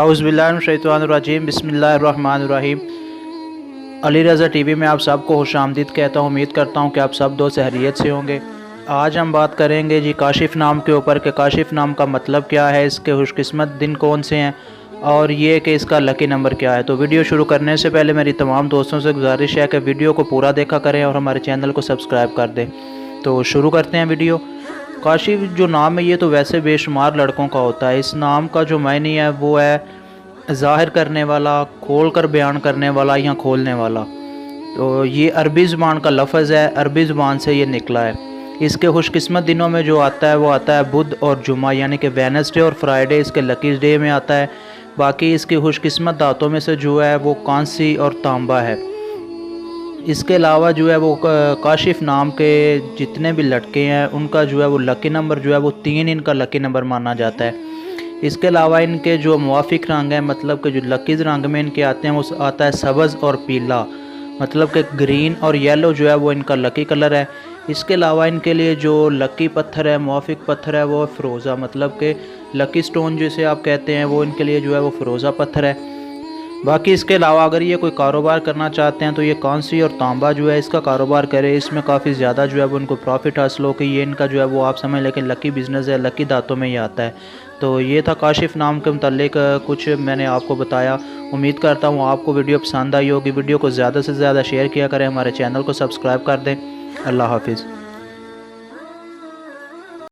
औज़ुबिल्लाहिमिनश्शैतानिर्रजीम बिस्मिल्लाहिर्रहमानिर्रहीम। अली रज़ा टीवी में आप सबको खुशामदीद कहता हूँ। उम्मीद करता हूँ कि आप सब दोस्त खैरियत से होंगे। आज हम बात करेंगे जी काशिफ़ नाम के ऊपर कि काशिफ़ नाम का मतलब क्या है, इसके खुशकिस्मत दिन कौन से हैं और ये कि इसका लकी नंबर क्या है। तो वीडियो शुरू करने से पहले मेरी तमाम दोस्तों से गुजारिश है कि वीडियो को पूरा देखा करें और हमारे चैनल को सब्सक्राइब कर दें। तो शुरू करते हैं वीडियो। काशिफ़ जो नाम है ये तो वैसे बेशुमार लड़कों का होता है। इस नाम का जो मायने है वो है ज़ाहिर करने वाला, खोल कर बयान करने वाला या खोलने वाला। तो ये अरबी ज़ुबान का लफ्ज़ है, अरबी ज़ुबान से ये निकला है। इसके खुशकिस्मत दिनों में जो आता है वो आता है बुध और जुमा, यानी कि वेडनेसडे और फ्राइडे इसके लकी डे में आता है। बाकी इसकी खुशकिस्मत धातों में से जो है वो कांसी और तांबा है। इसके अलावा जो है वो काशिफ़ नाम के जितने भी लड़के हैं उनका जो है वो लकी नंबर जो है वो 3 इनका लकी नंबर माना जाता है। इसके अलावा इनके जो मुवाफिक रंग हैं, मतलब कि जो लकीज़ रंग में इनके आते हैं वो आता है सब्ज़ और पीला, मतलब कि ग्रीन और येलो जो है वो इनका लकी कलर है। इसके अलावा इनके लिए जो लकी पत्थर है, मुवाफिक पत्थर है वो फ़िरोज़ा, मतलब कि लकी स्टोन जिसे आप कहते हैं वो इनके लिए जो है वो फ़िरोज़ा पत्थर है। बाकी इसके अलावा अगर ये कोई कारोबार करना चाहते हैं तो ये कांसी और तांबा जो है इसका कारोबार करे। इसमें काफ़ी ज़्यादा जो है वो उनको प्रॉफिट हासिल हो कि ये इनका जो है वो आप समझ लें कि लकी बिज़नेस है, लकी दांतों में ही आता है। तो ये था काशिफ़ नाम के मुतालिक कुछ मैंने आपको बताया। उम्मीद करता हूँ आपको वीडियो पसंद आई होगी। वीडियो को ज़्यादा से ज़्यादा शेयर किया करें, हमारे चैनल को सब्सक्राइब कर दें। अल्लाह हाफिज़।